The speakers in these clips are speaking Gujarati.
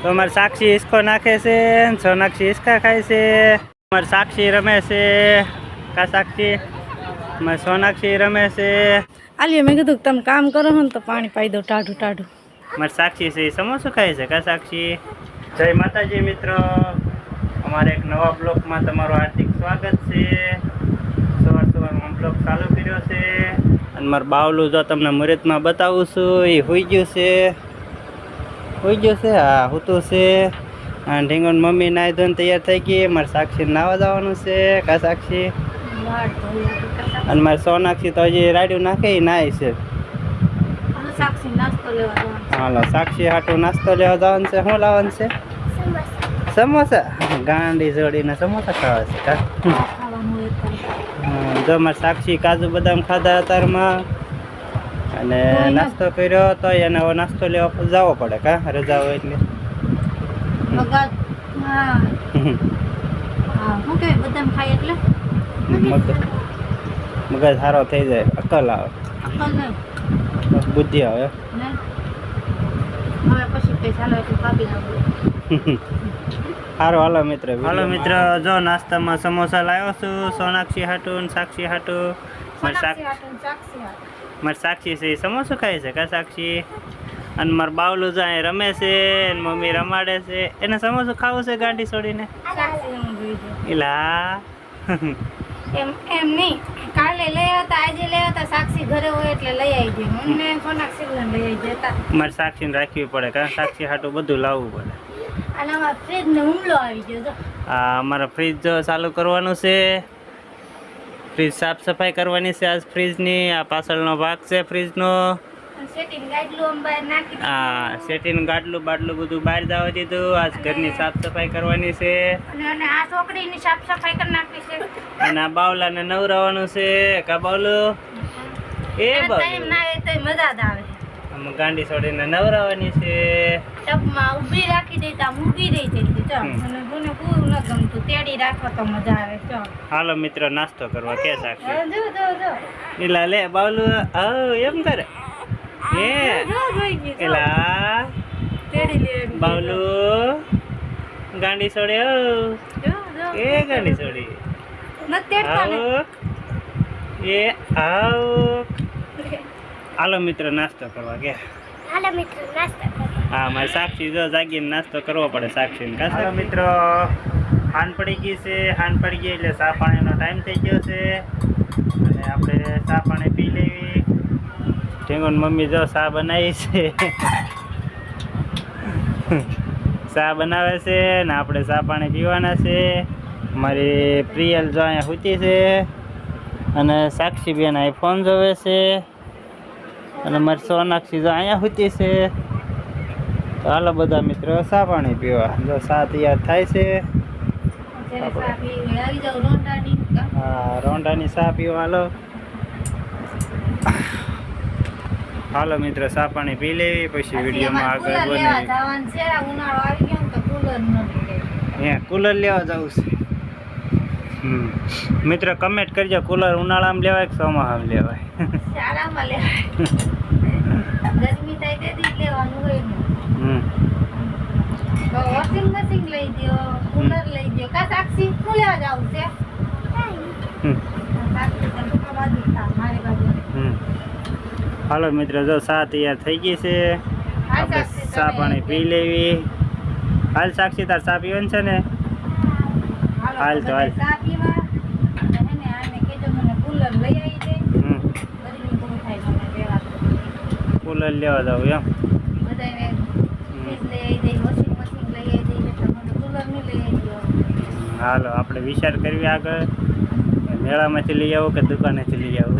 तो हमारे साक्षी इसको नाखे से सोनाक्षी इसका खाए से हमारे साक्षी रमे से का साक्षी मैं सोनाक्षी रमे से आलिए मैं कीधुं तमे काम करो हो तो पानी पाई दो टाढू टाढू हमारे साक्षी से समोसा खाए से का साक्षी। जय माताजी मित्रों, हमारे एक नवा ब्लॉग में तमाરું हार्दिक स्वागत છે। સવારમાં બ્લોગ ચાલુ કર્યો છે અને મારું બાવલું જો તમને મુહૂર્તમાં બતાવું છું એ હોઈ ગયું છે હા હોતું છે અને ઢીંગોન મમ્મી નાઈ ધોઈને તૈયાર થઈ ગઈ। મારે સાક્ષી નાવા જવાનું છે કા સાક્ષી અને મારે સોનાક્ષી તો હજી રાડ્યું નાખે નાય છે। હાલો સાક્ષી હાટું નાસ્તો લેવા જવાનું છે। શું લાવવાનું છે? સમોસા ગાંડી જોડીને સમોસા ખાવા છે કા જો મારે સાક્ષી કાજુ બદામ ખાધા અતારમાં અને નાસ્તો કર્યો તો એને હવે નાસ્તો લેવા જવો પડે કા રજા હોય એટલે મગજ સારો થઈ જાય, અકલ આવે, બુદ્ધિ આવે। સારું હાલો મિત્ર જો નાસ્તામાં સમોસા લાવ્યો છું સોનાક્ષી હાટું સાક્ષી હાટું। મારે સાક્ષી છે સમોસું ખાય છે કા સાક્ષી અને મારું બાવલું જાય રમે છે મમ્મી રમાડે છે એને સમોસું ખાવું છે ગાંડી છોડીને એલા એમ નહીં કાલે લઈ હતા આજે લઈ હતા સાક્ષી ઘરે હોય એટલે લઈ આવી દે મને સોનાક્ષી લઈ આવી દેતા મારે સાક્ષીને રાખવી પડે કારણ સાક્ષી હાટું બધું લાવવું પડે। અને અમારા ફ્રીજ ને હુમલો આવી ગયો તો હા અમારા ફ્રીજ ચાલુ કરવાનું છે, ફ્રીજ સાફ સફાઈ કરવાની છે આજ ફ્રીજની। આ પાછળનો ભાગ છે ફ્રીજનો। સેટિંગ ગાડલું બહાર નાખી હા સેટિંગ ગાડલું બાટલું બધું બહાર જવા દીધું। આજ ઘરની સાફ સફાઈ કરવાની છે અને આ છોકરીની સાફ સફાઈ કરી નાખી છે અને આ બાવલાને નવરાવાનું છે કા બાવલું એ ટાઈમ ના આવે તો મજા જ આવે। આમ ગાંડી છોડીને નવરાવાની છે ટબમાં ઊભી રાખી દેતા ઊભી રહી જતી ચો અને કોને પૂરું ન ગમતું તેડી રાખો તો મજા આવે ચો। હાલો મિત્રો નાસ્તો કરવા કે સાક્ષી જો એલા લે બાવલું એમ કરે એ એલા બાવલું ગાંડી છોડે એ ગાંડી છોડી એ આવ હાલો મિત્રો નાસ્તો કરવા કે હા મારે સાક્ષી જો જાગીને નાસ્તો કરવો પડે સાક્ષીને કા હાલો મિત્રો હાન પડી ગઈ છે, હાન પડી ગઈ એટલે ચા પાણીનો ટાઈમ થઈ ગયો છે અને આપણે ચા પાણી પી લેવી। ઢીંગોન મમ્મી જો ચા બનાવી છે ચા બનાવે છે ને આપણે ચા પાણી પીવાના છે। મારી પ્રિયલ જો અહીંયા સૂતી છે અને સાક્ષી બેન અહીં ફોન જોવે છે અને મારી સોનાક્ષી જો અહીંયા સૂતી છે। તો હાલો બધા મિત્રો ચા પાણી પીવા જો ચા તૈયાર થાય છે। હા રોંડાની ચા પીવા હાલો હાલો મિત્રો ચા પાણી પી લેવી પછી વિડીયોમાં આગળ બને કુલર લેવા જવું છે। મિત્રો કમેન્ટ કરજો કુલર ઉનાળામાં લેવાય કે ચોમાસામાં લેવાય? ગરમી થાય તેથી લેવાનું હોય તો વોશિંગ મશીન લઈ દો, કુલર લઈ દો કા સાક્ષી હું લેવા જાઉં છે હાલો મિત્રો જો ચા તૈયાર થઈ ગઈ છે, આપણે ચા પાણી પી લેવી। હાલ સાક્ષી તાર ચા પીવાની છે ને? હાલ તો હાલ કુલર લેવા જાવ એમ હાલો આપણે વિચાર કરવી આગળ મેળામાંથી લઈ આવો કે દુકાનેથી લઈ આવો?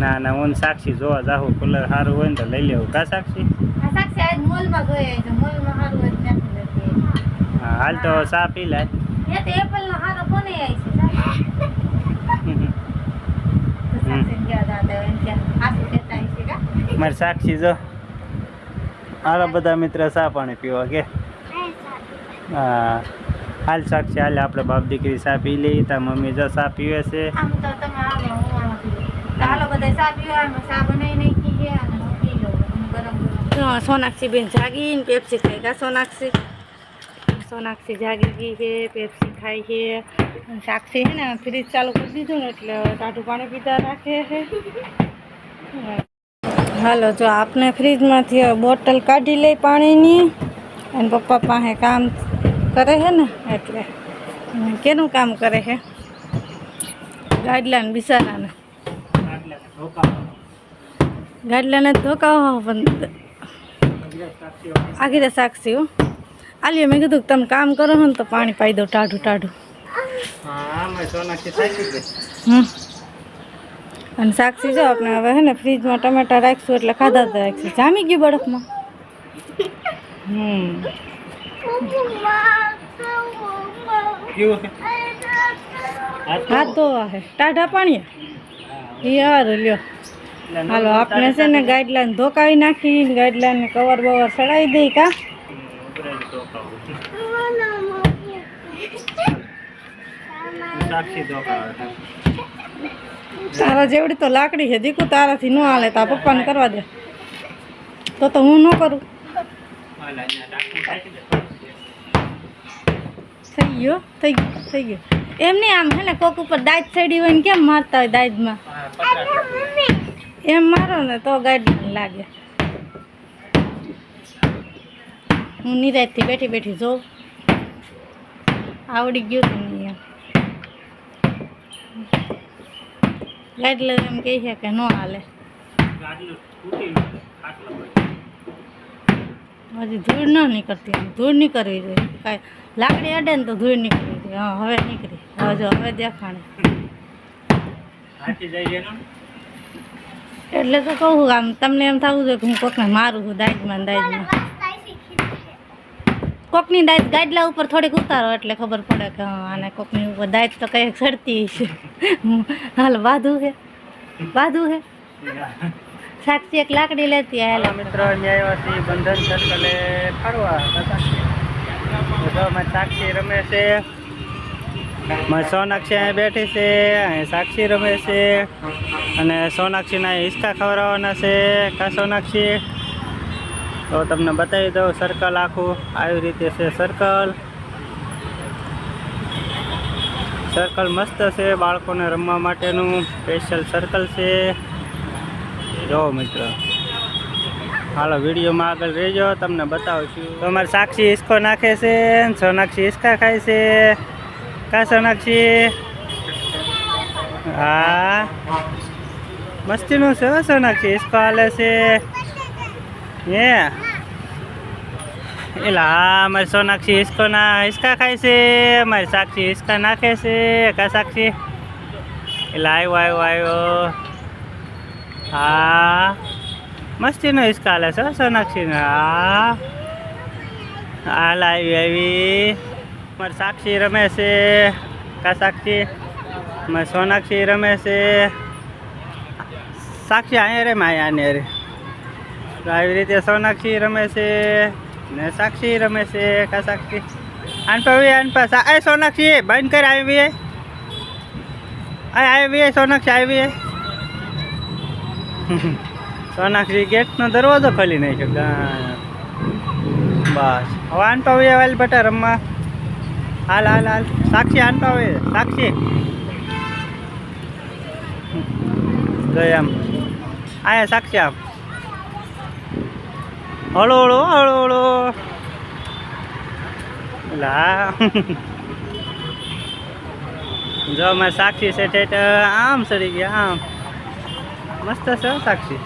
ના ના હું સાક્ષી જોવા જાઉં કુલર સારું હોય ને તો લઈ લેવું કા સાક્ષી? હા હાલ તો ચા પી લે। મારી સાક્ષી જો હાલો બધા મિત્ર ચા પાણી પીવા કે હા હાલ સાક્ષી હાલ આપણે બાપ દીકરી ચા પી લઈએ. તાર મમ્મી જો ચા પીવે છે. આમ તો તમે આવો હું આમાં પીવું. ચાલો બધા ચા પીવા આમાં ચા બનાવી નાખી છે અને હું પી લઉં ગરમ ગરમ. સોનાક્ષી બેન જાગીને પેપ્સી ખાઈ ગયા. સોનાક્ષી જાગી ગઈ છે, પેપ્સી ખાય છે. અને સાક્ષી છે ને ફ્રીજ ચાલુ કરી દીધું ને એટલે ટાઢું પાણી પીતા રાખે છે. હાલો જો આપણે ફ્રીજમાંથી બોટલ કાઢી લઈ પાણીની. અને પપ્પા પાસે કામ કરે છે ને એટલે કેનું કામ કરે છે? ગાડલાને બિચારાને ગાડલાને ધોકાવો પણ આગળ સાક્ષી હો આલ્યો મેં કીધું તમે કામ કરો ને તો પાણી પાઈ દો ટાઢું. અને સાક્ષી જો આપણે હવે હે ને ફ્રીજમાં ટમેટા રાખશું એટલે ખાધા તો રાખશું. જામી ગયું બરફમાં. હાથ ધોવા હે ટાઢા પાણી એ હારું લ્યો. હાલો આપણે છે ને ગાઈડલાઈન ધોકાવી નાખી, ગાઈડલાઈન કવર બવર ચડાવી દઈ કા. તારા જેવડી તો લાકડી છે દીકુ, તારાથી ન હાલે તા પપ્પાને કરવા દે તો હું ન કરું. થઈ ગયો એમ નહીં. આમ હે ને કોક ઉપર દાંત ચડી હોય ને કેમ મારતા હોય દાંતમાં એમ મારો ને તો ગાઈડલાઈન લાગે. હું નિરાજથી બેઠી જોઉં આવડી ગયું તું નહીં એમ. ગાઈડલાઈન એમ કહે છે કે ન હાલે. હજી ધૂળ ન નીકળતી, ધૂળ નીકળવી જોઈએ. કાંઈ લાકડી અડે ને તો ધૂળ નીકળવી જોઈએ. હા હવે નીકળી. હવે દેખાણે એટલે તો કહું આમ તમને એમ થવું જોઈએ કે હું કોકને મારું છું દાજમાં. કોકની દાજ ગાડલા ઉપર થોડીક ઉતારો એટલે ખબર પડે કે હા આને કોકની ઉપર દાજ તો કંઈક ચડતી છે. હાલ બાધું છે સાક્ષી એક લાકડી લેતી. હાલ મિત્રો ન્યાયવાસી બંધન સર્કલે ફરવા સાક્ષી રમે છે. મારી સોનાક્ષી અહીં બેઠી છે, અહીં સાક્ષી રમે છે. અને સોનાક્ષીના હિંચકા ખવડાવવાના છે. કા સોનાક્ષી તો તમને બતાવી દઉં સર્કલ આખું આવી રીતે છે. સર્કલ મસ્ત છે, બાળકોને રમવા માટેનું સ્પેશિયલ સર્કલ છે. જો મિત્રો હાલો વિડીયોમાં આગળ રહેજો, તમને બતાવું છું. તો અમારી સાક્ષી હિંચકો નાખે છે, સોનાક્ષી હિંચકા ખાય છે. કા સોનાક્ષી હા મસ્તીનું છે સોનાક્ષી હિંચકો હાલે છે. એલા મારી સોનાક્ષી હિંચકા ખાય છે. મારી સાક્ષી હિંચકા નાખે છે. કા સાક્ષી એલા આવ્યો હા મસ્તીનો હિંચકા હાલે છે સોનાક્ષીને. હા હાલ આવી મારી સાક્ષી રમે છે. કા સાક્ષી મારી સોનાક્ષી રમે છે. સાક્ષી અહીંયા રે માયા રે આવી રીતે સોનાક્ષી રમે છે ને સાક્ષી રમે છે. કા સાક્ષી આનપા સોનાક્ષી બંધ કર આવી સોનાક્ષી આવી. સોનાક્ષી ગેટનો દરવાજો ખોલી નાખ્યો. બસ હવે આનપા વાલ બટા રમવા. હાલ સાક્ષી આનપા સાક્ષી જોઈ આમ આયા સાક્ષી આમ હળો લા જો મેં સાક્ષી છે ઠેઠ આમ સડી ગયા. આમ મસ્ત છે સાક્ષી.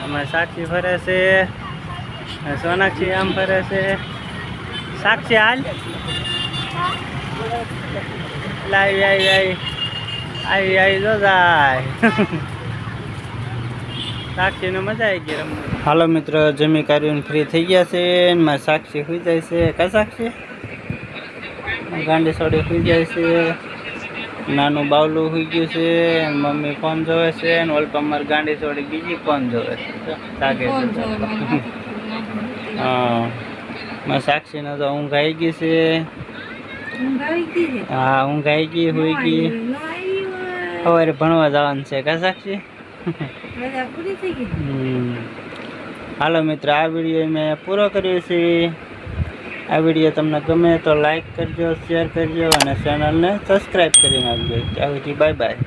અમારે સાક્ષી ફરે છે, સોનાક્ષી આમ ફરે છે. સાક્ષી હાલ આવી જો જાય. સાક્ષીને મજા આવી ગઈ રમવા. હાલો મિત્રો જમી કરીને ફ્રી થઈ ગયા છે. મારી સાક્ષી સુઈ જાય છે. કા સાક્ષી ગાંડી સોડી સુઈ જાય છે. નાનું બાવલું સુઈ ગયું છે. મમ્મી ફોન જોવે છે. અને ઓલપા મારી ગાંડી સોડી બીજી ફોન જોવે છે. જાગે છે. હા માં સાક્ષીને તો ઊંઘ આવી ગઈ છે. હા ઊંઘ આવી ગઈ, હોઈ ગઈ. સવારે ભણવા જવાનું છે કા સાક્ષી? હાલો મિત્રો, આ વિડીયો મેં પૂરો કર્યો છે. આ વિડીયો તમને ગમે તો લાઈક કરજો, શેર કરજો અને ચેનલને સબસ્ક્રાઈબ કરી નાખજો. ત્યાં સુધી બાય બાય.